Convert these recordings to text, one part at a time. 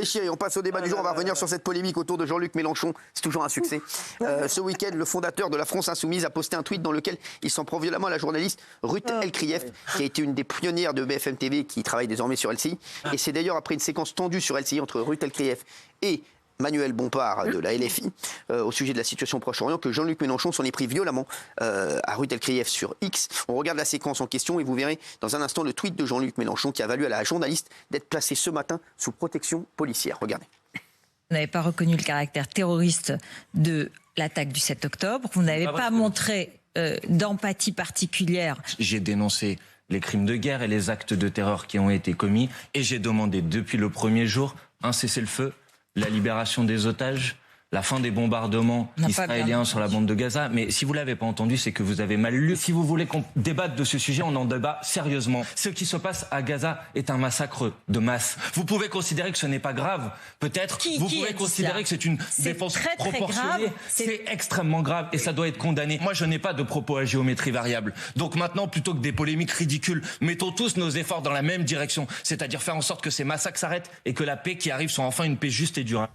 Chérie, on passe au débat du jour. On va revenir sur cette polémique autour de Jean-Luc Mélenchon. C'est toujours un succès. Ce week-end, le fondateur de la France Insoumise a posté un tweet dans lequel il s'en prend violemment à la journaliste Ruth Elkrief, qui a été une des pionnières de BFM TV, qui travaille désormais sur LCI. Et c'est d'ailleurs après une séquence tendue sur LCI entre Ruth Elkrief et Manuel Bompard de la LFI au sujet de la situation au Proche-Orient que Jean-Luc Mélenchon s'en est pris violemment à Ruth Elkrief sur X. On regarde la séquence en question et vous verrez dans un instant le tweet de Jean-Luc Mélenchon qui a valu à la journaliste d'être placée ce matin sous protection policière. Regardez. Vous n'avez pas reconnu le caractère terroriste de l'attaque du 7 octobre. Vous n'avez pas montré d'empathie particulière. J'ai dénoncé les crimes de guerre et les actes de terreur qui ont été commis et j'ai demandé depuis le premier jour un cessez-le-feu, la libération des otages, la fin des bombardements israéliens sur la bande de Gaza. Mais si vous ne l'avez pas entendu, c'est que vous avez mal lu. Si vous voulez qu'on débatte de ce sujet, on en débat sérieusement. Ce qui se passe à Gaza est un massacre de masse. Vous pouvez considérer que ce n'est pas grave, peut-être. Vous pouvez considérer que c'est une défense proportionnée. C'est extrêmement grave et ça doit être condamné. Moi, je n'ai pas de propos à géométrie variable. Donc maintenant, plutôt que des polémiques ridicules, mettons tous nos efforts dans la même direction. C'est-à-dire faire en sorte que ces massacres s'arrêtent et que la paix qui arrive soit enfin une paix juste et durable.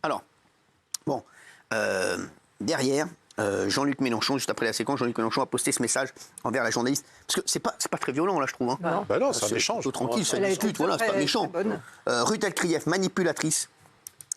Alors, bon, derrière, Jean-Luc Mélenchon, juste après la séquence, Jean-Luc Mélenchon a posté ce message envers la journaliste. Parce que c'est pas très violent, là, je trouve. Hein. Non, bah non, c'est un échange. C'est tranquille, ça discute, voilà, c'est pas méchant. Ruth Elkrief, manipulatrice.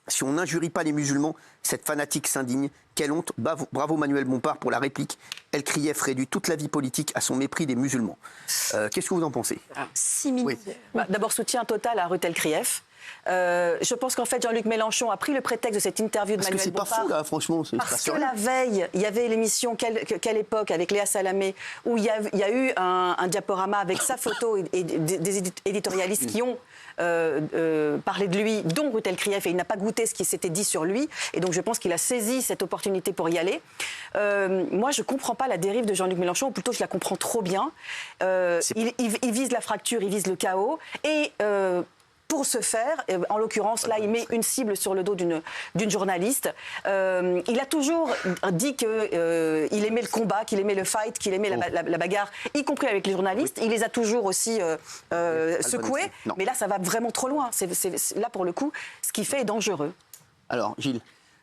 Si on n'injurie pas les musulmans, cette fanatique s'indigne. Quelle honte. Bravo Manuel Bompard pour la réplique. Elkrief réduit toute la vie politique à son mépris des musulmans. Qu'est-ce que vous en pensez? 6 minutes. Oui. D'abord, soutien total à Ruth Elkrief. Je pense qu'en fait, Jean-Luc Mélenchon a pris le prétexte de cette interview de Manuel Bompard. Parce que c'est pas fou, là, franchement. Parce que la veille, il y avait l'émission Quelle époque avec Léa Salamé, où il y a eu un diaporama avec sa photo et des éditorialistes qui ont parlé de lui, dont Ruth Elkrief, et il n'a pas goûté ce qui s'était dit sur lui. Et donc, je pense qu'il a saisi cette opportunité pour y aller. Moi, je ne comprends pas la dérive de Jean-Luc Mélenchon, ou plutôt, je la comprends trop bien. Il vise la fracture, il vise le chaos. Et pour ce faire, en l'occurrence, là, il met une cible sur le dos d'une journaliste. Il a toujours dit qu'il aimait le combat, qu'il aimait le fight, qu'il aimait la bagarre, y compris avec les journalistes. Il les a toujours aussi secoués. Mais là, ça va vraiment trop loin. Là, pour le coup, ce qu'il fait est dangereux. Alors, Gilles.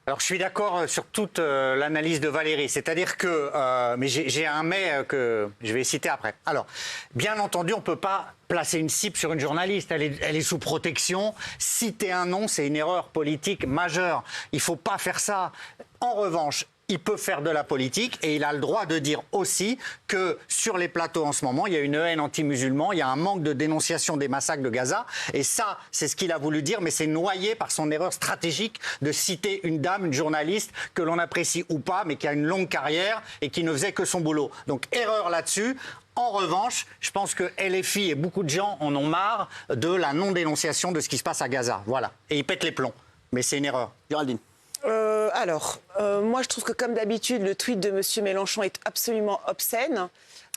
Alors, je suis d'accord sur toute l'analyse de Valérie. C'est-à-dire que... mais j'ai un mais que je vais citer après. Alors, bien entendu, on ne peut pas placer une cible sur une journaliste. Elle est sous protection. Citer un nom, c'est une erreur politique majeure. Il ne faut pas faire ça. En revanche, il peut faire de la politique et il a le droit de dire aussi que sur les plateaux en ce moment, il y a une haine anti-musulman, il y a un manque de dénonciation des massacres de Gaza. Et ça, c'est ce qu'il a voulu dire, mais c'est noyé par son erreur stratégique de citer une dame, une journaliste que l'on apprécie ou pas, mais qui a une longue carrière et qui ne faisait que son boulot. Donc erreur là-dessus. En revanche, je pense que LFI et beaucoup de gens en ont marre de la non-dénonciation de ce qui se passe à Gaza. Voilà. Et ils pètent les plombs. Mais c'est une erreur. Géraldine. Moi, je trouve que, comme d'habitude, le tweet de M. Mélenchon est absolument obscène.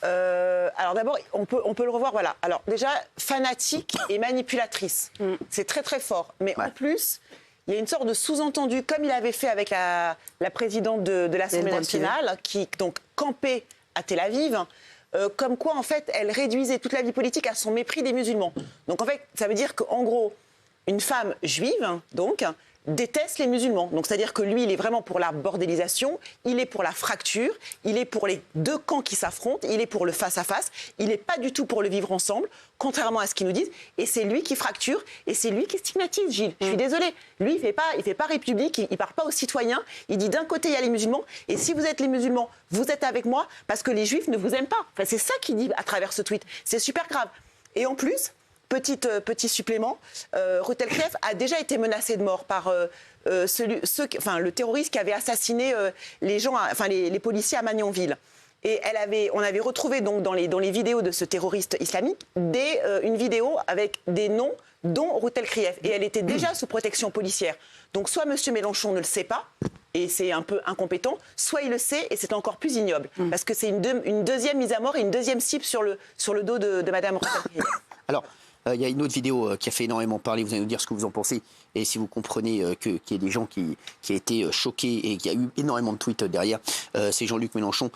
Alors d'abord, on peut le revoir, voilà. Alors déjà, fanatique et manipulatrice. C'est très, très fort. Mais en plus, il y a une sorte de sous-entendu, comme il avait fait avec la présidente de l'Assemblée nationale, qui donc campait à Tel Aviv, comme quoi, en fait, elle réduisait toute la vie politique à son mépris des musulmans. Donc, en fait, ça veut dire qu'en gros, une femme juive, donc, déteste les musulmans. Donc, c'est-à-dire que lui, il est vraiment pour la bordélisation, il est pour la fracture, il est pour les deux camps qui s'affrontent, il est pour le face-à-face, il n'est pas du tout pour le vivre ensemble, contrairement à ce qu'ils nous disent. Et c'est lui qui fracture, et c'est lui qui stigmatise, Gilles. Je suis désolée. Lui, il fait pas République, il ne parle pas aux citoyens. Il dit d'un côté, il y a les musulmans, et si vous êtes les musulmans, vous êtes avec moi, parce que les juifs ne vous aiment pas. Enfin, c'est ça qu'il dit à travers ce tweet. C'est super grave. Et en plus... Petit supplément, Ruth Elkrief a déjà été menacée de mort par le terroriste qui avait assassiné les policiers à Magnanville. Et on avait retrouvé donc dans les vidéos de ce terroriste islamique une vidéo avec des noms dont Ruth Elkrief. Et elle était déjà sous protection policière. Donc soit M. Mélenchon ne le sait pas, et c'est un peu incompétent, soit il le sait et c'est encore plus ignoble. Parce que c'est une deuxième mise à mort et une deuxième cible sur le dos de Mme Ruth Elkrief. Alors, Il y a une autre vidéo qui a fait énormément parler, vous allez nous dire ce que vous en pensez, et si vous comprenez qu'il y a des gens qui a été choqués et qu'il y a eu énormément de tweets derrière. C'est Jean-Luc Mélenchon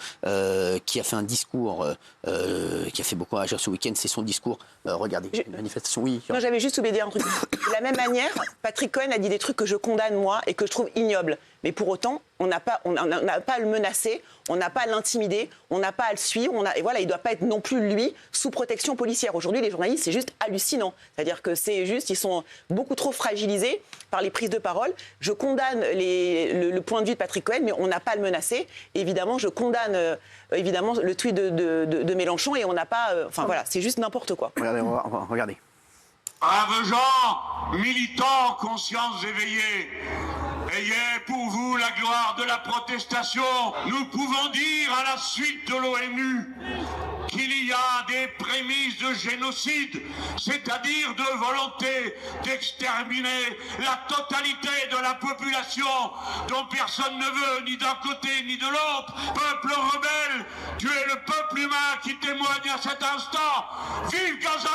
qui a fait un discours qui a fait beaucoup réagir ce week-end. C'est son discours. Regardez, une manifestation. Oui. Non, j'avais juste oublié de dire un truc. De la même manière, Patrick Cohen a dit des trucs que je condamne moi et que je trouve ignobles. Mais pour autant, on n'a pas à le menacer, on n'a pas à l'intimider, on n'a pas à le suivre. Et voilà, il ne doit pas être non plus, lui, sous protection policière. Aujourd'hui, les journalistes, c'est juste hallucinant. C'est-à-dire que c'est juste, ils sont beaucoup trop fragilisés par les prises de parole. Je condamne le point de vue de Patrick Cohen, mais on n'a pas à le menacer. Évidemment, je condamne évidemment le tweet de Mélenchon et on n'a pas... Enfin voilà, c'est juste n'importe quoi. Regardez, regardez. Braves gens, militants, consciences éveillées, ayez pour vous la gloire de la protestation. Nous pouvons dire à la suite de l'ONU qu'il y a des prémices de génocide, c'est-à-dire de volonté d'exterminer la totalité de la population dont personne ne veut, ni d'un côté ni de l'autre. Peuple rebelle, tu es le peuple humain qui témoigne à cet instant. Vive Gaza,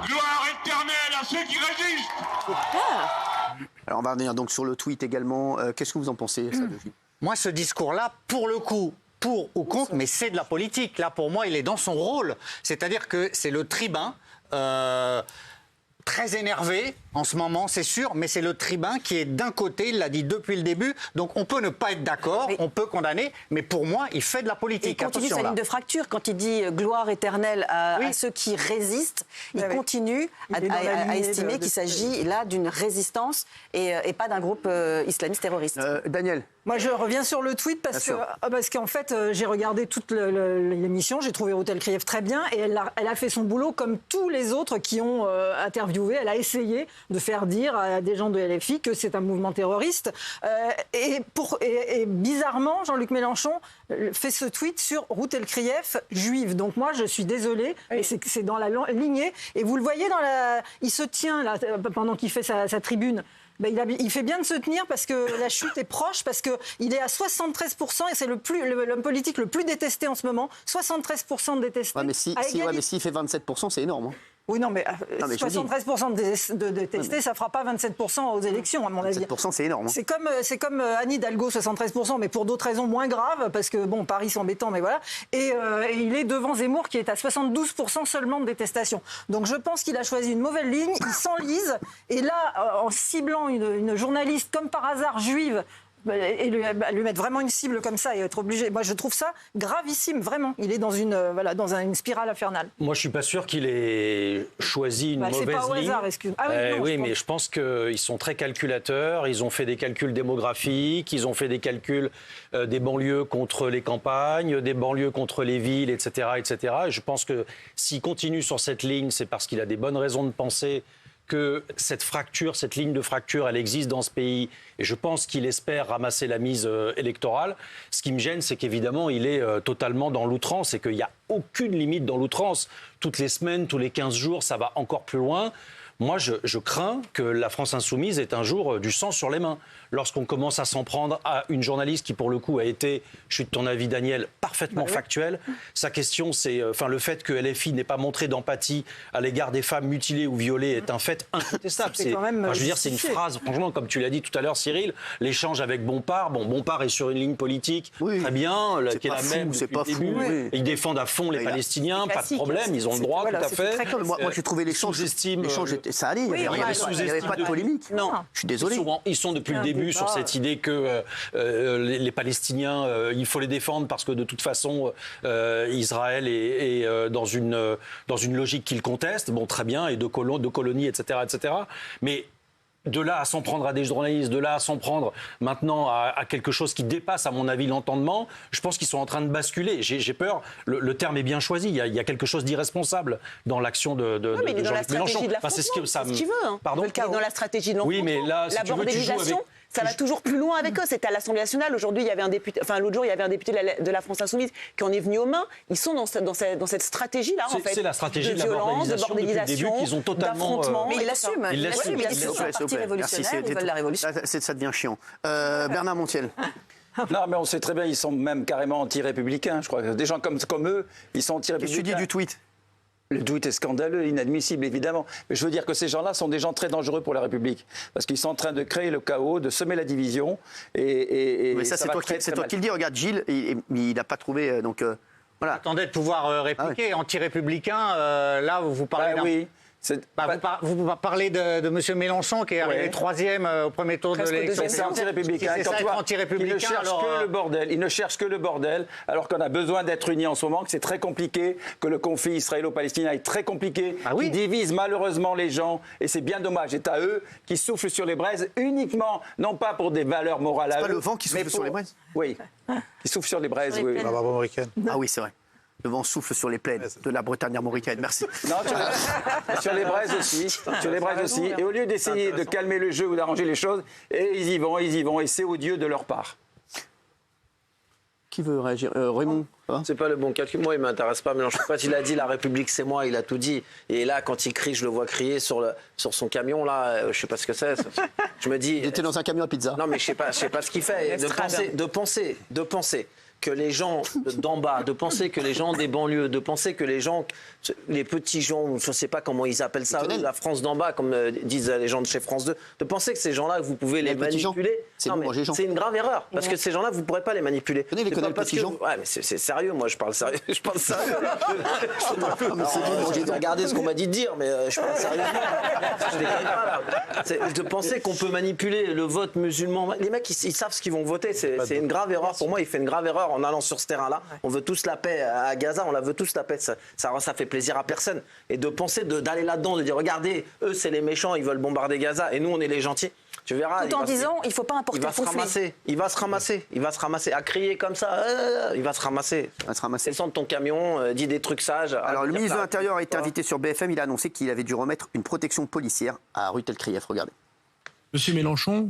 gloire éternelle à ceux qui résistent. Alors on va revenir donc sur le tweet également. Qu'est-ce que vous en pensez, Sadoji ? Moi, ce discours-là, pour le coup, pour ou contre, mais c'est de la politique. Là, pour moi, il est dans son rôle. C'est-à-dire que c'est le tribun, très énervé en ce moment, c'est sûr, mais c'est le tribun qui est d'un côté, il l'a dit depuis le début, donc on peut ne pas être d'accord, on peut condamner, mais pour moi, il fait de la politique. Il continue sa ligne de fracture. Quand il dit gloire éternelle à ceux qui résistent, il continue à estimer qu'il s'agit là d'une résistance et pas d'un groupe islamiste terroriste. Daniel ? Moi, je reviens sur le tweet parce qu'en fait, j'ai regardé toute l'émission, j'ai trouvé Ruth El-Krieff très bien et elle a fait son boulot comme tous les autres qui ont interviewé. Elle a essayé de faire dire à des gens de LFI que c'est un mouvement terroriste. Et bizarrement, Jean-Luc Mélenchon fait ce tweet sur Ruth El-Krieff juive. Donc moi, je suis désolée, et c'est dans la lignée. Et vous le voyez, il se tient là, pendant qu'il fait sa tribune. Ben, il fait bien de se tenir parce que la chute est proche, parce qu'il est à 73% et c'est l'homme politique le plus détesté en ce moment. 73% détesté. Ouais, mais s'il fait 27%, c'est énorme. Hein. Oui, non, mais 73% de détestés, ça ne fera pas 27% aux élections, à mon avis. 27%, c'est énorme. Hein. C'est comme Anne Hidalgo, 73%, mais pour d'autres raisons moins graves, parce que, bon, Paris, c'est embêtant, mais voilà. Et il est devant Zemmour, qui est à 72% seulement de détestation. Donc je pense qu'il a choisi une mauvaise ligne, il s'enlise, et là, en ciblant une journaliste, comme par hasard, juive, et lui mettre vraiment une cible comme ça et être obligé. Moi, je trouve ça gravissime, vraiment. Il est dans une spirale infernale. Moi, je suis pas sûr qu'il ait choisi une mauvaise ligne. C'est pas au hasard, excuse. Mais je pense qu'ils sont très calculateurs. Ils ont fait des calculs démographiques. Ils ont fait des calculs des banlieues contre les campagnes, des banlieues contre les villes, etc., etc. Et je pense que s'il continue sur cette ligne, c'est parce qu'il a des bonnes raisons de penser que cette ligne de fracture, elle existe dans ce pays. Et je pense qu'il espère ramasser la mise électorale. Ce qui me gêne, c'est qu'évidemment, il est totalement dans l'outrance et qu'il n'y a aucune limite dans l'outrance. Toutes les semaines, tous les 15 jours, ça va encore plus loin. Moi, je crains que la France insoumise ait un jour du sang sur les mains. Lorsqu'on commence à s'en prendre à une journaliste qui, pour le coup, a été, je suis de ton avis, Daniel, parfaitement factuelle. Sa question, c'est le fait que LFI n'ait pas montré d'empathie à l'égard des femmes mutilées ou violées est un fait incontestable. Je veux dire, c'est une phrase, franchement, comme tu l'as dit tout à l'heure, Cyril, l'échange avec Bompard. Bon, Bompard est sur une ligne politique très bien, qui est la même depuis le début. Oui. Ils défendent à fond les Palestiniens, pas de problème, ils ont le droit, tout à fait. Moi, j'ai trouvé l'échange, ça allait, il n'y avait pas de polémique. Non. Je suis désolé. Ils sont depuis le début sur cette idée que les Palestiniens, il faut les défendre parce que de toute façon, Israël est dans une logique qu'ils contestent. Bon, très bien, et de colonies, etc., etc. Mais de là à s'en prendre à des journalistes, de là à s'en prendre maintenant à quelque chose qui dépasse, à mon avis, l'entendement, je pense qu'ils sont en train de basculer. J'ai peur, le terme est bien choisi, il y a quelque chose d'irresponsable dans l'action de Jean-Luc Mélenchon. C'est ce qu'il veut. Hein. Pardon ? Dans la stratégie de l'enfrontement. Oui, mais là, si la bordélisation, ça va toujours plus loin avec eux. C'était à l'Assemblée nationale. Aujourd'hui, il y avait un député. Enfin, l'autre jour, il y avait un député de la France insoumise qui en est venu aux mains. Ils sont dans cette stratégie-là, en fait. C'est la stratégie de la bordélisation depuis le début qu'ils ont totalement. Mais ils l'assument. Ils l'assument. Ils sont un parti révolutionnaire. Ils veulent la révolution. Ça devient chiant. Bernard Montiel. Non, mais on sait très bien, ils sont même carrément anti-républicains, je crois. Des gens comme eux, ils sont anti-républicains. Qu'est-ce que tu dis du tweet ? Le tweet est scandaleux, inadmissible, évidemment. Mais je veux dire que ces gens-là sont des gens très dangereux pour la République. Parce qu'ils sont en train de créer le chaos, de semer la division. Mais ça, c'est toi qui le dis. Regarde, Gilles, il n'a pas trouvé... voilà. Attendez de pouvoir répliquer. Anti-républicain, là, vous parlez d'un... Oui. Vous parlez de M. Mélenchon qui est arrivé troisième au premier tour de l'élection. C'est anti-républicain. Il ne cherche que le bordel. Il ne cherche que le bordel, alors qu'on a besoin d'être unis en ce moment, que c'est très compliqué, que le conflit israélo-palestinien est très compliqué, qui divise malheureusement les gens, et c'est bien dommage. C'est à eux qui soufflent sur les braises uniquement, non pas pour des valeurs morales à eux. C'est pas le vent qui souffle sur les braises? Oui, qui souffle sur les braises, oui. La barbe américaine. Ah oui, c'est vrai. Le vent souffle sur les plaines de la Bretagne armoricaine. Merci. Non, sur les braises aussi. Sur les braises aussi. Et au lieu d'essayer de calmer le jeu ou d'arranger les choses, ils y vont. Et c'est odieux de leur part. Qui veut réagir? Raymond? C'est pas le bon calcul. Moi, il m'intéresse pas. Mélenchon, quand il a dit la République, c'est moi, il a tout dit. Et là, quand il crie, je le vois crier sur son camion, là, je sais pas ce que c'est. Je me dis. Il était dans un camion à pizza. Non, mais je sais pas ce qu'il fait. De penser que les gens d'en bas, de penser que les gens des banlieues, de penser que les petits gens, je ne sais pas comment ils appellent ça, la France d'en bas, comme disent les gens de chez France 2, de penser que ces gens-là, vous pouvez les manipuler. C'est une grave erreur, parce que ces gens-là, vous ne pourrez pas les manipuler. Vous connaissez les petits gens? Ouais, mais c'est sérieux, moi je parle sérieux. Je parle sérieux. J'ai regardé ce qu'on m'a dit de dire, mais je parle sérieusement. Je déconne pas, là. De penser qu'on peut manipuler le vote musulman. Les mecs, ils savent ce qu'ils vont voter. C'est une grave erreur. Pour moi, il fait une grave erreur en allant sur ce terrain-là. On veut tous la paix à Gaza, on la veut tous la paix. Ça fait plaisir à personne. Et de penser d'aller là-dedans, de dire regardez, eux c'est les méchants, ils veulent bombarder Gaza et nous on est les gentils. Tu verras. Tout en disant il ne faut pas importer le conflit. Il va se ramasser. À crier comme ça, il va se ramasser. Descends de ton camion, dis des trucs sages. Alors le ministre de l'Intérieur a été invité sur BFM, il a annoncé qu'il avait dû remettre une protection policière à Rutel-Krief. Regardez. Monsieur Mélenchon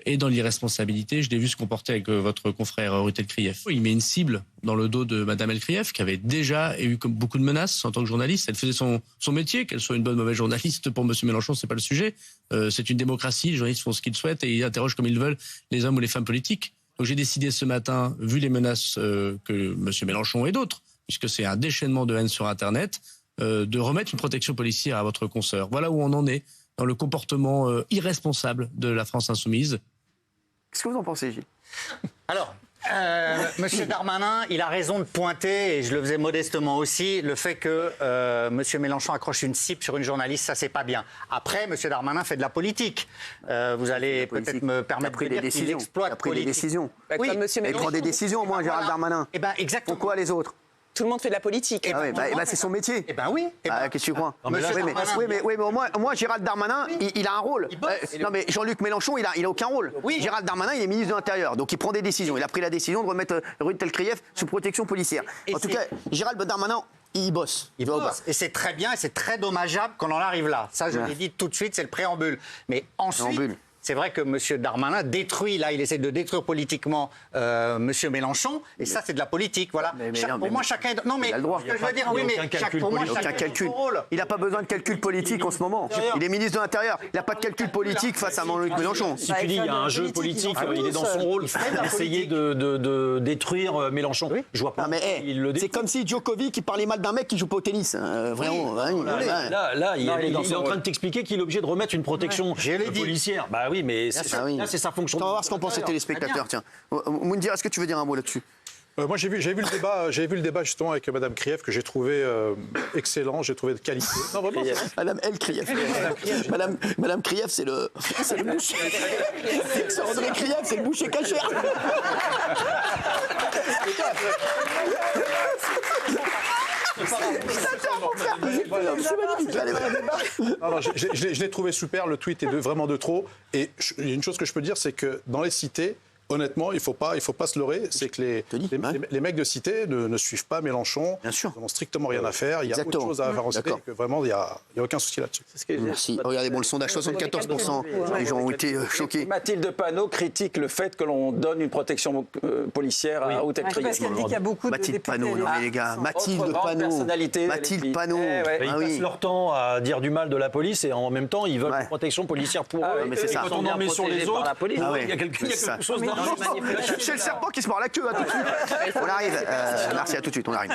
est dans l'irresponsabilité. Je l'ai vu se comporter avec votre confrère Rutel-Krief. Il met une cible dans le dos de Madame El-Krief, qui avait déjà eu beaucoup de menaces en tant que journaliste. Elle faisait son métier, qu'elle soit une bonne ou mauvaise journaliste. Pour Monsieur Mélenchon, c'est pas le sujet. C'est une démocratie. Les journalistes font ce qu'ils souhaitent et ils interrogent comme ils veulent les hommes ou les femmes politiques. Donc j'ai décidé ce matin, vu les menaces que Monsieur Mélenchon et d'autres, puisque c'est un déchaînement de haine sur Internet, de remettre une protection policière à votre consoeur. Voilà où on en est dans le comportement irresponsable de la France insoumise. Qu'est-ce que vous en pensez, Gilles? Alors, Monsieur Darmanin, il a raison de pointer, et je le faisais modestement aussi, le fait que Monsieur Mélenchon accroche une cible sur une journaliste, ça c'est pas bien. Après, Monsieur Darmanin fait de la politique. Vous allez peut-être me permettre de dire qu'il exploite des décisions. Oui, il prend des décisions, moi, Gérald Darmanin. Eh ben, exactement. Pourquoi les autres? Tout le monde fait de la politique. C'est son métier. Eh ben oui. Qu'est-ce que tu crois? Oui, mais au moins, Gérald Darmanin, il a un rôle. Non, mais Jean-Luc Mélenchon, il a aucun rôle. Gérald Darmanin, il est ministre de l'Intérieur, donc il prend des décisions. Il a pris la décision de remettre Rutel-Krief sous protection policière. En tout cas, Gérald Darmanin, il bosse. Il bosse. Et c'est très bien, et c'est très dommageable qu'on en arrive là. Ça, je l'ai dit tout de suite, c'est le préambule. Mais ensuite... C'est vrai que M. Darmanin détruit, là, il essaie de détruire politiquement M. Mélenchon, et ça, c'est de la politique, voilà. Pour moi, chacun... Non, mais il a le droit. Ce que je veux dire, oui, mais pour moi, chacun calcul. Il n'a pas besoin de calcul politique en ce moment. Il est ministre de l'Intérieur. Il n'a pas de calcul politique face à Jean-Luc Mélenchon. Si tu dis il y a un jeu politique, il est dans son rôle d'essayer de détruire Mélenchon. Je vois pas. C'est comme si Djokovic qui parlait mal d'un mec qui joue pas au tennis. Vraiment. Là, il est en train de t'expliquer qu'il est obligé de remettre une protection policière. Bah oui, mais là, c'est sa fonction. On va voir ce qu'en pensent les téléspectateurs. Tiens, Moundir, est-ce que tu veux dire un mot là-dessus? Moi, j'ai vu le débat justement avec Madame Krief que j'ai trouvé excellent, j'ai trouvé de qualité. Non, vraiment, Madame El-Krief. Madame Krief, c'est le boucher. C'est André Krief, c'est le boucher cachère. Je l'ai trouvé super, le tweet est vraiment de trop. Et il y a une chose que je peux dire, c'est que dans les cités, honnêtement, il faut pas se leurrer, c'est que les mecs de cité ne suivent pas Mélenchon. Bien sûr. Ils n'ont strictement rien à faire. Il y a autre chose à avancer. Et que vraiment, il n'y a aucun souci là-dessus. Merci. Regardez, le sondage, 74%. Les gens ont été choqués. Mathilde Panot critique le fait que l'on donne une protection policière à Rutel-Krief. Parce qu'elle dit qu'il y a beaucoup de Mathilde Panot, non mais les gars. Mathilde Panot. Mathilde Panot. Ils passent leur temps à dire du mal de la police et en même temps, ils veulent une protection policière pour eux. Mais c'est ça. Quand on en met sur les autres, il y a quelque chose d'un... C'est le serpent qui se mord la queue, tout de suite. On arrive. Merci, à tout de suite, on arrive.